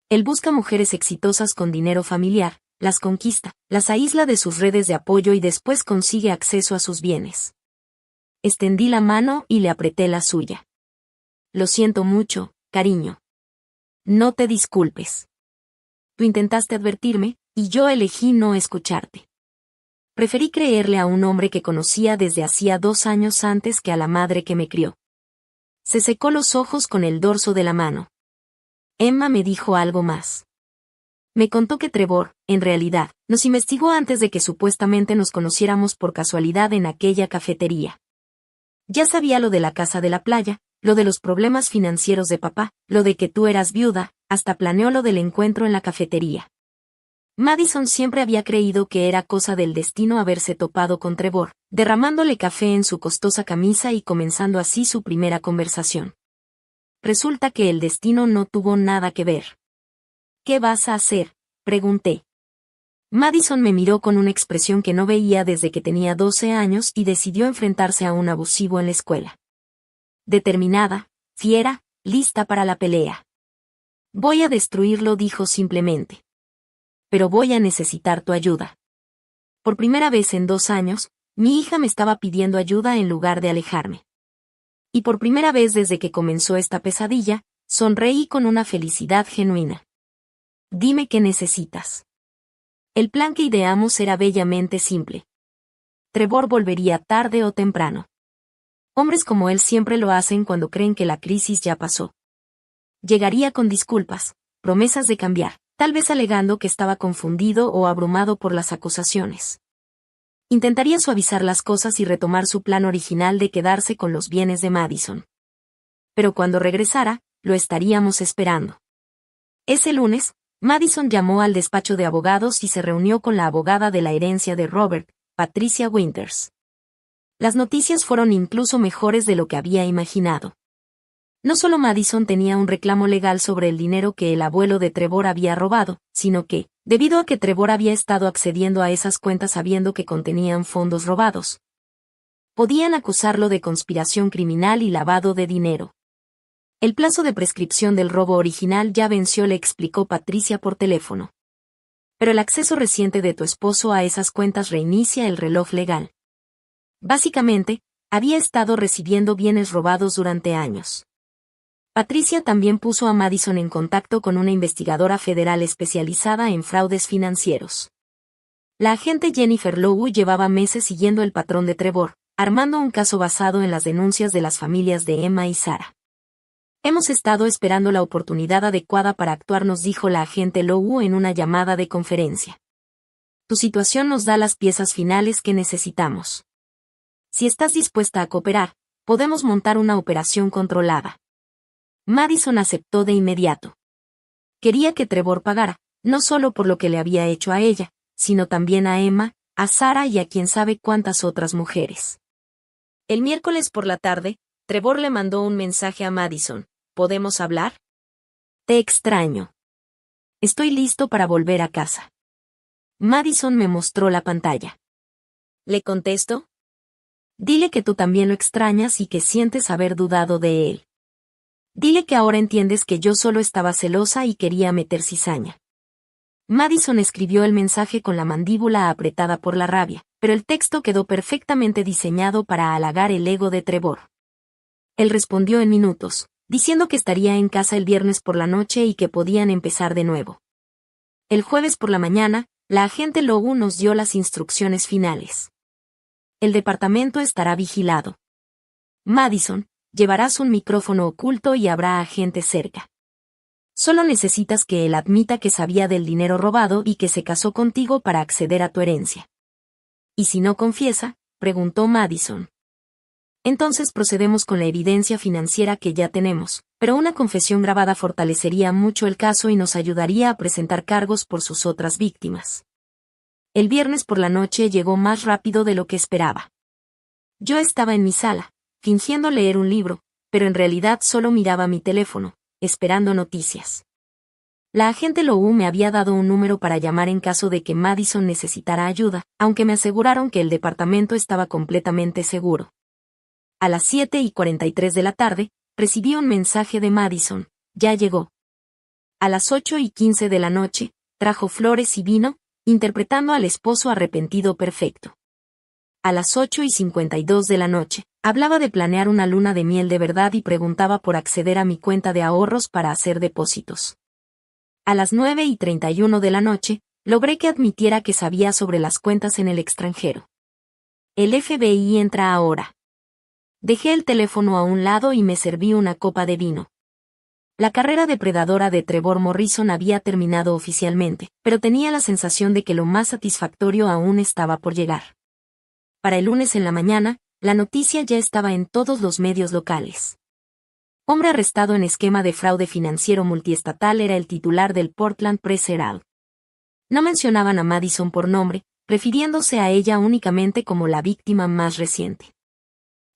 Él busca mujeres exitosas con dinero familiar, las conquista, las aísla de sus redes de apoyo y después consigue acceso a sus bienes. Extendí la mano y le apreté la suya. Lo siento mucho, cariño. No te disculpes. Tú intentaste advertirme, y yo elegí no escucharte. Preferí creerle a un hombre que conocía desde hacía 2 años antes que a la madre que me crió. Se secó los ojos con el dorso de la mano. Emma me dijo algo más. Me contó que Trevor, en realidad, nos investigó antes de que supuestamente nos conociéramos por casualidad en aquella cafetería. Ya sabía lo de la casa de la playa, lo de los problemas financieros de papá, lo de que tú eras viuda, hasta planeó lo del encuentro en la cafetería. Madison siempre había creído que era cosa del destino haberse topado con Trevor, derramándole café en su costosa camisa y comenzando así su primera conversación. Resulta que el destino no tuvo nada que ver. ¿Qué vas a hacer?, pregunté. Madison me miró con una expresión que no veía desde que tenía 12 años y decidió enfrentarse a un abusivo en la escuela. Determinada, fiera, lista para la pelea. Voy a destruirlo, dijo simplemente. Pero voy a necesitar tu ayuda. Por primera vez en 2 años, mi hija me estaba pidiendo ayuda en lugar de alejarme. Y por primera vez desde que comenzó esta pesadilla, sonreí con una felicidad genuina. Dime qué necesitas. El plan que ideamos era bellamente simple. Trevor volvería tarde o temprano. Hombres como él siempre lo hacen cuando creen que la crisis ya pasó. Llegaría con disculpas, promesas de cambiar, tal vez alegando que estaba confundido o abrumado por las acusaciones. Intentaría suavizar las cosas y retomar su plan original de quedarse con los bienes de Madison. Pero cuando regresara, lo estaríamos esperando. Ese lunes, Madison llamó al despacho de abogados y se reunió con la abogada de la herencia de Robert, Patricia Winters. Las noticias fueron incluso mejores de lo que había imaginado. No solo Madison tenía un reclamo legal sobre el dinero que el abuelo de Trevor había robado, sino que, debido a que Trevor había estado accediendo a esas cuentas sabiendo que contenían fondos robados, podían acusarlo de conspiración criminal y lavado de dinero. El plazo de prescripción del robo original ya venció, le explicó Patricia por teléfono. Pero el acceso reciente de tu esposo a esas cuentas reinicia el reloj legal. Básicamente, había estado recibiendo bienes robados durante años. Patricia también puso a Madison en contacto con una investigadora federal especializada en fraudes financieros. La agente Jennifer Lowe llevaba meses siguiendo el patrón de Trevor, armando un caso basado en las denuncias de las familias de Emma y Sarah. Hemos estado esperando la oportunidad adecuada para actuar, nos dijo la agente Lowe en una llamada de conferencia. Tu situación nos da las piezas finales que necesitamos. Si estás dispuesta a cooperar, podemos montar una operación controlada. Madison aceptó de inmediato. Quería que Trevor pagara, no solo por lo que le había hecho a ella, sino también a Emma, a Sarah y a quién sabe cuántas otras mujeres. El miércoles por la tarde, Trevor le mandó un mensaje a Madison. ¿Podemos hablar? Te extraño. Estoy listo para volver a casa. Madison me mostró la pantalla. ¿Le contesto? Dile que tú también lo extrañas y que sientes haber dudado de él. Dile que ahora entiendes que yo solo estaba celosa y quería meter cizaña. Madison escribió el mensaje con la mandíbula apretada por la rabia, pero el texto quedó perfectamente diseñado para halagar el ego de Trevor. Él respondió en minutos, diciendo que estaría en casa el viernes por la noche y que podían empezar de nuevo. El jueves por la mañana, la agente Lowe nos dio las instrucciones finales. El departamento estará vigilado. Madison, llevarás un micrófono oculto y habrá agentes cerca. Solo necesitas que él admita que sabía del dinero robado y que se casó contigo para acceder a tu herencia. ¿Y si no confiesa?, preguntó Madison. Entonces procedemos con la evidencia financiera que ya tenemos, pero una confesión grabada fortalecería mucho el caso y nos ayudaría a presentar cargos por sus otras víctimas. El viernes por la noche llegó más rápido de lo que esperaba. Yo estaba en mi sala, fingiendo leer un libro, pero en realidad solo miraba mi teléfono, esperando noticias. La agente Lowe me había dado un número para llamar en caso de que Madison necesitara ayuda, aunque me aseguraron que el departamento estaba completamente seguro. A las 7:43 de la tarde, recibí un mensaje de Madison, ya llegó. A las 8:15 de la noche, trajo flores y vino, interpretando al esposo arrepentido perfecto. A las 8:52 de la noche, hablaba de planear una luna de miel de verdad y preguntaba por acceder a mi cuenta de ahorros para hacer depósitos. A las 9:31 de la noche, logré que admitiera que sabía sobre las cuentas en el extranjero. El FBI entra ahora. Dejé el teléfono a un lado y me serví una copa de vino. La carrera depredadora de Trevor Morrison había terminado oficialmente, pero tenía la sensación de que lo más satisfactorio aún estaba por llegar. Para el lunes en la mañana, la noticia ya estaba en todos los medios locales. Hombre arrestado en esquema de fraude financiero multiestatal era el titular del Portland Press-Herald. No mencionaban a Madison por nombre, refiriéndose a ella únicamente como la víctima más reciente.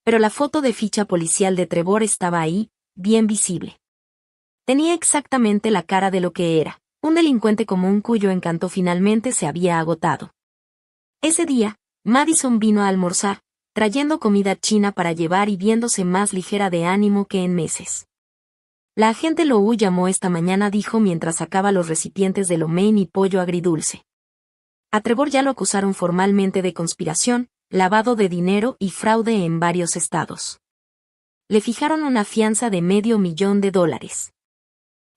Pero la foto de ficha policial de Trevor estaba ahí, bien visible. Tenía exactamente la cara de lo que era, un delincuente común cuyo encanto finalmente se había agotado. Ese día, Madison vino a almorzar, trayendo comida china para llevar y viéndose más ligera de ánimo que en meses. La agente Lou llamó esta mañana, dijo mientras sacaba los recipientes de lo mein y pollo agridulce. A Trevor ya lo acusaron formalmente de conspiración, lavado de dinero y fraude en varios estados. Le fijaron una fianza de $500,000.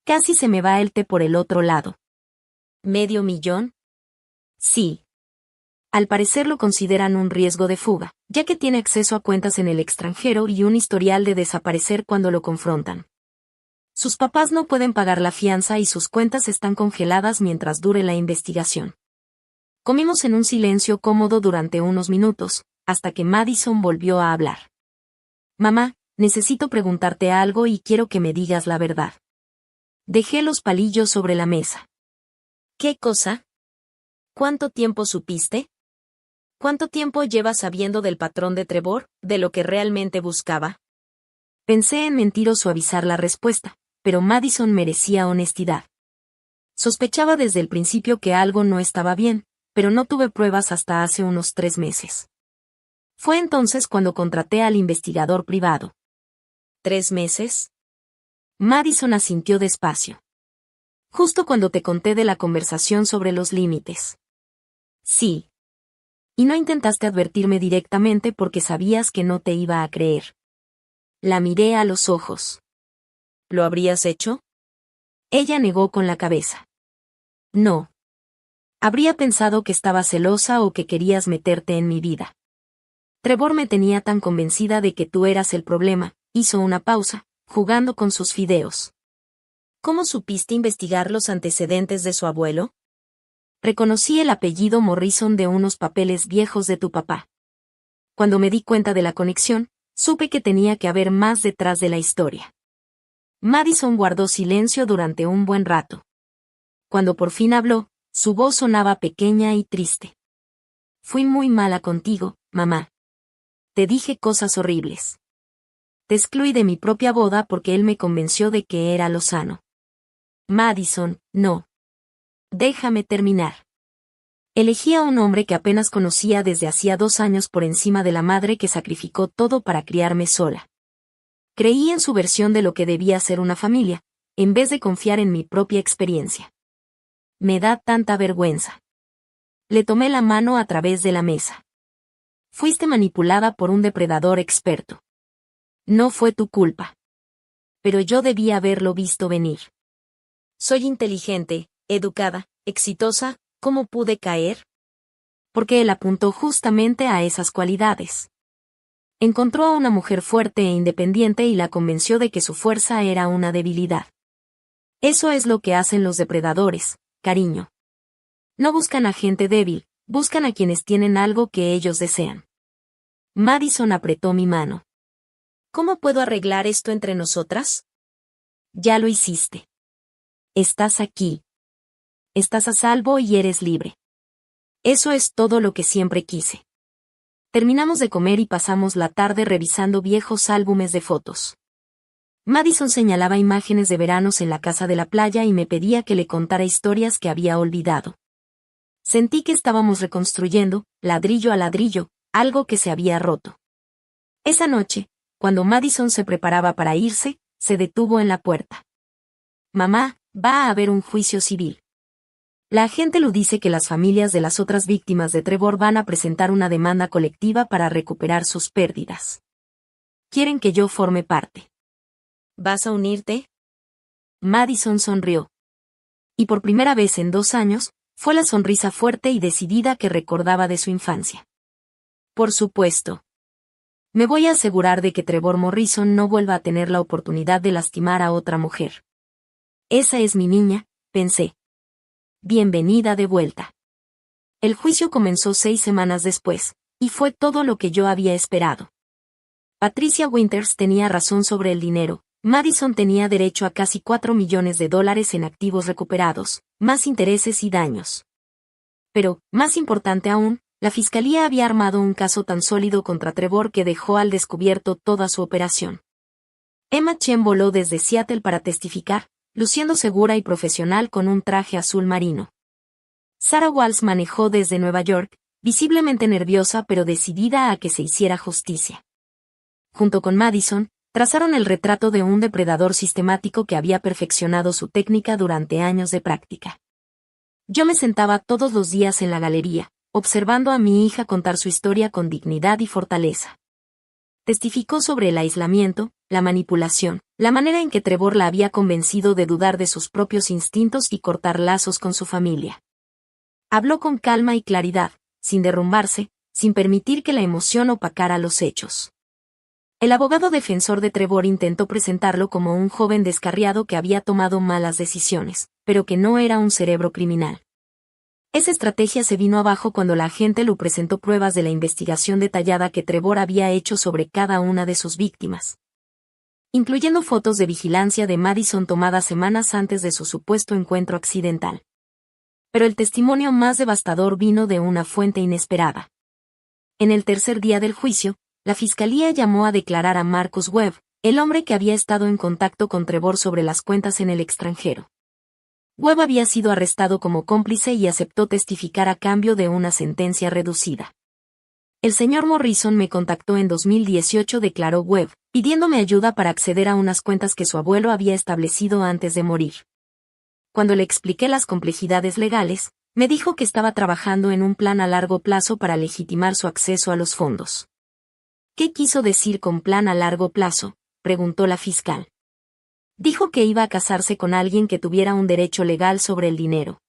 Casi se me va el té por el otro lado. ¿$500,000? Sí. Al parecer lo consideran un riesgo de fuga, ya que tiene acceso a cuentas en el extranjero y un historial de desaparecer cuando lo confrontan. Sus papás no pueden pagar la fianza y sus cuentas están congeladas mientras dure la investigación. Comimos en un silencio cómodo durante unos minutos, hasta que Madison volvió a hablar. Mamá, necesito preguntarte algo y quiero que me digas la verdad. Dejé los palillos sobre la mesa. ¿Qué cosa? ¿Cuánto tiempo supiste? ¿Cuánto tiempo llevas sabiendo del patrón de Trevor, de lo que realmente buscaba? Pensé en mentir o suavizar la respuesta, pero Madison merecía honestidad. Sospechaba desde el principio que algo no estaba bien, pero no tuve pruebas hasta hace unos 3 meses. Fue entonces cuando contraté al investigador privado. ¿3 meses? Madison asintió despacio. Justo cuando te conté de la conversación sobre los límites. Sí. Y no intentaste advertirme directamente porque sabías que no te iba a creer. La miré a los ojos. ¿Lo habrías hecho? Ella negó con la cabeza. No. Habría pensado que estaba celosa o que querías meterte en mi vida. Trevor me tenía tan convencida de que tú eras el problema, hizo una pausa, jugando con sus fideos. ¿Cómo supiste investigar los antecedentes de su abuelo? Reconocí el apellido Morrison de unos papeles viejos de tu papá. Cuando me di cuenta de la conexión, supe que tenía que haber más detrás de la historia. Madison guardó silencio durante un buen rato. Cuando por fin habló, su voz sonaba pequeña y triste. Fui muy mala contigo, mamá. Te dije cosas horribles. Te excluí de mi propia boda porque él me convenció de que era lo sano. Madison, no. Déjame terminar. Elegí a un hombre que apenas conocía desde hacía 2 años por encima de la madre que sacrificó todo para criarme sola. Creí en su versión de lo que debía ser una familia, en vez de confiar en mi propia experiencia. Me da tanta vergüenza. Le tomé la mano a través de la mesa. Fuiste manipulada por un depredador experto. No fue tu culpa. Pero yo debía haberlo visto venir. Soy inteligente, educada, exitosa, ¿cómo pude caer? Porque él apuntó justamente a esas cualidades. Encontró a una mujer fuerte e independiente y la convenció de que su fuerza era una debilidad. Eso es lo que hacen los depredadores, cariño. No buscan a gente débil, buscan a quienes tienen algo que ellos desean. Madison apretó mi mano. ¿Cómo puedo arreglar esto entre nosotras? Ya lo hiciste. Estás aquí. Estás a salvo y eres libre. Eso es todo lo que siempre quise. Terminamos de comer y pasamos la tarde revisando viejos álbumes de fotos. Madison señalaba imágenes de veranos en la casa de la playa y me pedía que le contara historias que había olvidado. Sentí que estábamos reconstruyendo, ladrillo a ladrillo, algo que se había roto. Esa noche, cuando Madison se preparaba para irse, se detuvo en la puerta. Mamá, va a haber un juicio civil. La agente Lu dice que las familias de las otras víctimas de Trevor van a presentar una demanda colectiva para recuperar sus pérdidas. Quieren que yo forme parte. ¿Vas a unirte? Madison sonrió. Y por primera vez en 2 años, fue la sonrisa fuerte y decidida que recordaba de su infancia. Por supuesto. Me voy a asegurar de que Trevor Morrison no vuelva a tener la oportunidad de lastimar a otra mujer. Esa es mi niña, pensé. Bienvenida de vuelta. El juicio comenzó 6 semanas después, y fue todo lo que yo había esperado. Patricia Winters tenía razón sobre el dinero. Madison tenía derecho a casi $4 millones en activos recuperados, más intereses y daños. Pero, más importante aún, la fiscalía había armado un caso tan sólido contra Trevor que dejó al descubierto toda su operación. Emma Chen voló desde Seattle para testificar, luciendo segura y profesional con un traje azul marino. Sarah Walsh manejó desde Nueva York, visiblemente nerviosa pero decidida a que se hiciera justicia. Junto con Madison, trazaron el retrato de un depredador sistemático que había perfeccionado su técnica durante años de práctica. Yo me sentaba todos los días en la galería, observando a mi hija contar su historia con dignidad y fortaleza. Testificó sobre el aislamiento, la manipulación, la manera en que Trevor la había convencido de dudar de sus propios instintos y cortar lazos con su familia. Habló con calma y claridad, sin derrumbarse, sin permitir que la emoción opacara los hechos. El abogado defensor de Trevor intentó presentarlo como un joven descarriado que había tomado malas decisiones, pero que no era un cerebro criminal. Esa estrategia se vino abajo cuando la agente Lu presentó pruebas de la investigación detallada que Trevor había hecho sobre cada una de sus víctimas, incluyendo fotos de vigilancia de Madison tomadas semanas antes de su supuesto encuentro accidental. Pero el testimonio más devastador vino de una fuente inesperada. En el tercer día del juicio, la fiscalía llamó a declarar a Marcus Webb, el hombre que había estado en contacto con Trevor sobre las cuentas en el extranjero. Webb había sido arrestado como cómplice y aceptó testificar a cambio de una sentencia reducida. El señor Morrison me contactó en 2018, declaró Webb, pidiéndome ayuda para acceder a unas cuentas que su abuelo había establecido antes de morir. Cuando le expliqué las complejidades legales, me dijo que estaba trabajando en un plan a largo plazo para legitimar su acceso a los fondos. ¿Qué quiso decir con plan a largo plazo?, preguntó la fiscal. Dijo que iba a casarse con alguien que tuviera un derecho legal sobre el dinero.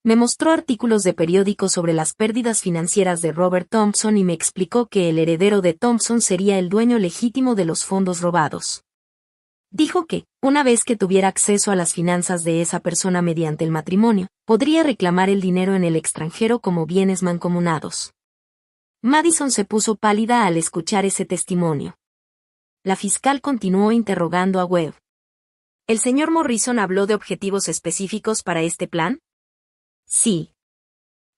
Me mostró artículos de periódicos sobre las pérdidas financieras de Robert Thompson y me explicó que el heredero de Thompson sería el dueño legítimo de los fondos robados. Dijo que, una vez que tuviera acceso a las finanzas de esa persona mediante el matrimonio, podría reclamar el dinero en el extranjero como bienes mancomunados. Madison se puso pálida al escuchar ese testimonio. La fiscal continuó interrogando a Webb. ¿El señor Morrison habló de objetivos específicos para este plan? Sí.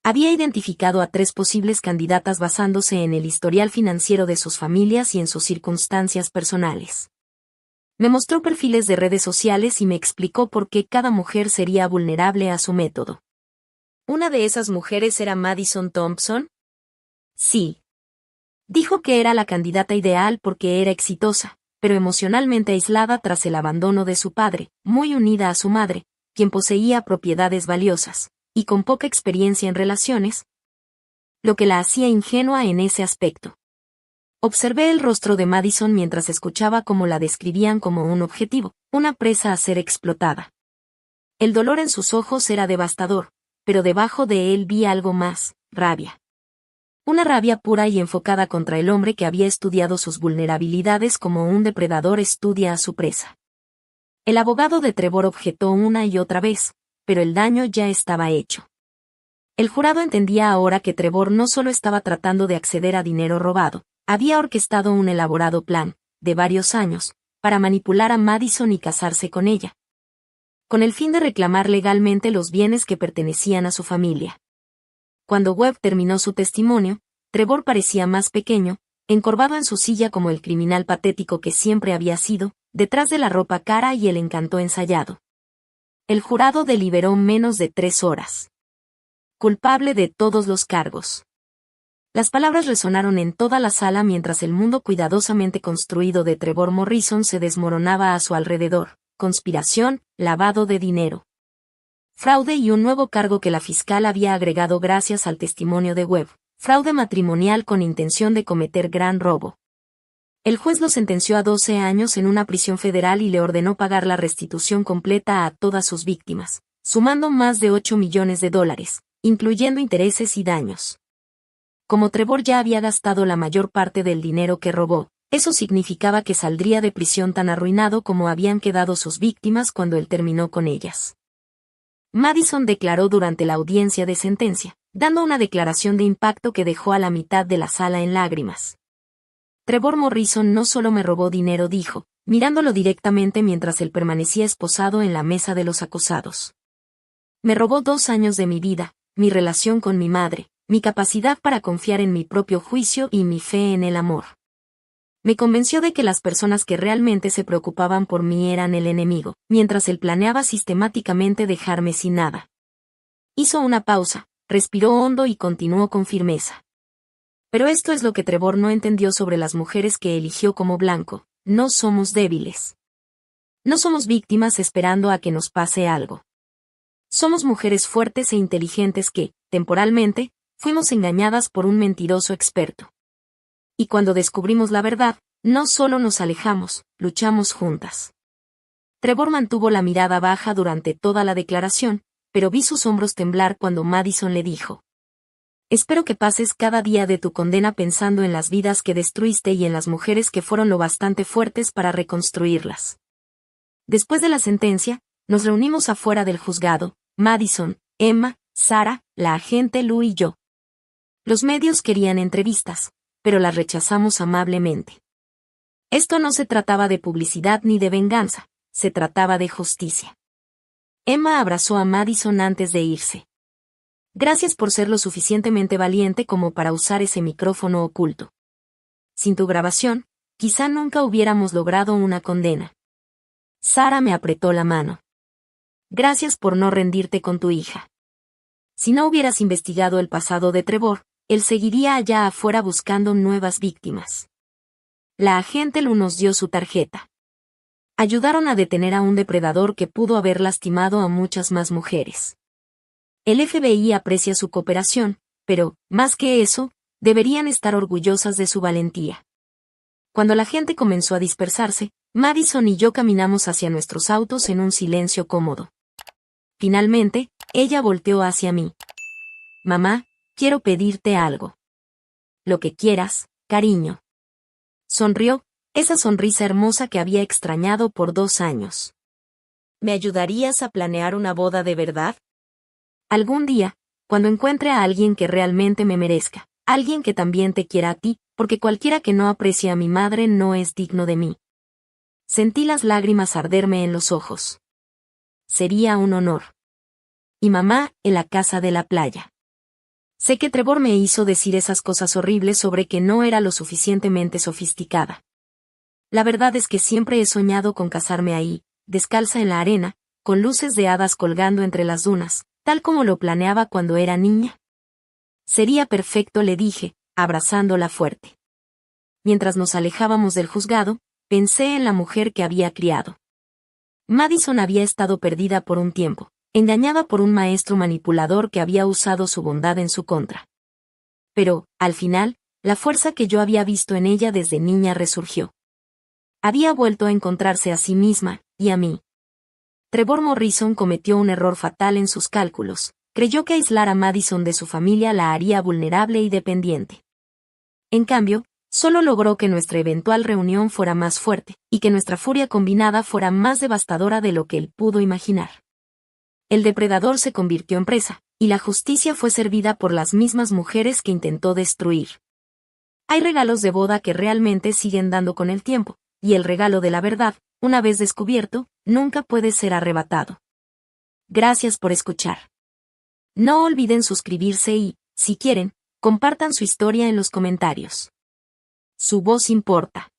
Había identificado a 3 posibles candidatas basándose en el historial financiero de sus familias y en sus circunstancias personales. Me mostró perfiles de redes sociales y me explicó por qué cada mujer sería vulnerable a su método. ¿Una de esas mujeres era Madison Thompson? Sí. Dijo que era la candidata ideal porque era exitosa, pero emocionalmente aislada tras el abandono de su padre, muy unida a su madre, quien poseía propiedades valiosas, y con poca experiencia en relaciones, lo que la hacía ingenua en ese aspecto. Observé el rostro de Madison mientras escuchaba cómo la describían como un objetivo, una presa a ser explotada. El dolor en sus ojos era devastador, pero debajo de él vi algo más, rabia. Una rabia pura y enfocada contra el hombre que había estudiado sus vulnerabilidades como un depredador estudia a su presa. El abogado de Trevor objetó una y otra vez, pero el daño ya estaba hecho. El jurado entendía ahora que Trevor no solo estaba tratando de acceder a dinero robado, había orquestado un elaborado plan, de varios años, para manipular a Madison y casarse con ella, con el fin de reclamar legalmente los bienes que pertenecían a su familia. Cuando Webb terminó su testimonio, Trevor parecía más pequeño, encorvado en su silla como el criminal patético que siempre había sido, detrás de la ropa cara y el encanto ensayado. El jurado deliberó menos de 3 horas. Culpable de todos los cargos. Las palabras resonaron en toda la sala mientras el mundo cuidadosamente construido de Trevor Morrison se desmoronaba a su alrededor. Conspiración, lavado de dinero. fraude y un nuevo cargo que la fiscal había agregado gracias al testimonio de Webb, fraude matrimonial con intención de cometer gran robo. El juez lo sentenció a 12 años en una prisión federal y le ordenó pagar la restitución completa a todas sus víctimas, sumando más de $8 millones, incluyendo intereses y daños. Como Trevor ya había gastado la mayor parte del dinero que robó, eso significaba que saldría de prisión tan arruinado como habían quedado sus víctimas cuando él terminó con ellas. Madison declaró durante la audiencia de sentencia, dando una declaración de impacto que dejó a la mitad de la sala en lágrimas. Trevor Morrison no solo me robó dinero, dijo, mirándolo directamente mientras él permanecía esposado en la mesa de los acusados. Me robó 2 años de mi vida, mi relación con mi madre, mi capacidad para confiar en mi propio juicio y mi fe en el amor. Me convenció de que las personas que realmente se preocupaban por mí eran el enemigo, mientras él planeaba sistemáticamente dejarme sin nada. Hizo una pausa, respiró hondo y continuó con firmeza. Pero esto es lo que Trevor no entendió sobre las mujeres que eligió como blanco: no somos débiles. No somos víctimas esperando a que nos pase algo. Somos mujeres fuertes e inteligentes que, temporalmente, fuimos engañadas por un mentiroso experto. Y cuando descubrimos la verdad, no solo nos alejamos, luchamos juntas. Trevor mantuvo la mirada baja durante toda la declaración, pero vi sus hombros temblar cuando Madison le dijo: espero que pases cada día de tu condena pensando en las vidas que destruiste y en las mujeres que fueron lo bastante fuertes para reconstruirlas. Después de la sentencia, nos reunimos afuera del juzgado, Madison, Emma, Sarah, la agente Lou y yo. Los medios querían entrevistas, pero las rechazamos amablemente. Esto no se trataba de publicidad ni de venganza, se trataba de justicia. Emma abrazó a Madison antes de irse. Gracias por ser lo suficientemente valiente como para usar ese micrófono oculto. Sin tu grabación, quizá nunca hubiéramos logrado una condena. Sarah me apretó la mano. Gracias por no rendirte con tu hija. Si no hubieras investigado el pasado de Trevor, él seguiría allá afuera buscando nuevas víctimas. La agente Lou nos dio su tarjeta. Ayudaron a detener a un depredador que pudo haber lastimado a muchas más mujeres. El FBI aprecia su cooperación, pero, más que eso, deberían estar orgullosas de su valentía. Cuando la gente comenzó a dispersarse, Madison y yo caminamos hacia nuestros autos en un silencio cómodo. Finalmente, ella volteó hacia mí. Mamá, quiero pedirte algo. Lo que quieras, cariño. Sonrió, esa sonrisa hermosa que había extrañado por 2 años. ¿Me ayudarías a planear una boda de verdad? Algún día, cuando encuentre a alguien que realmente me merezca, alguien que también te quiera a ti, porque cualquiera que no aprecie a mi madre no es digno de mí. Sentí las lágrimas arderme en los ojos. Sería un honor. Y mamá, en la casa de la playa. Sé que Trevor me hizo decir esas cosas horribles sobre que no era lo suficientemente sofisticada. La verdad es que siempre he soñado con casarme ahí, descalza en la arena, con luces de hadas colgando entre las dunas, tal como lo planeaba cuando era niña. Sería perfecto, le dije, abrazándola fuerte. Mientras nos alejábamos del juzgado, pensé en la mujer que había criado. Madison había estado perdida por un tiempo, engañada por un maestro manipulador que había usado su bondad en su contra. Pero, al final, la fuerza que yo había visto en ella desde niña resurgió. Había vuelto a encontrarse a sí misma, y a mí. Trevor Morrison cometió un error fatal en sus cálculos. Creyó que aislar a Madison de su familia la haría vulnerable y dependiente. En cambio, solo logró que nuestra eventual reunión fuera más fuerte, y que nuestra furia combinada fuera más devastadora de lo que él pudo imaginar. El depredador se convirtió en presa, y la justicia fue servida por las mismas mujeres que intentó destruir. Hay regalos de boda que realmente siguen dando con el tiempo, y el regalo de la verdad, una vez descubierto, nunca puede ser arrebatado. Gracias por escuchar. No olviden suscribirse y, si quieren, compartan su historia en los comentarios. Su voz importa.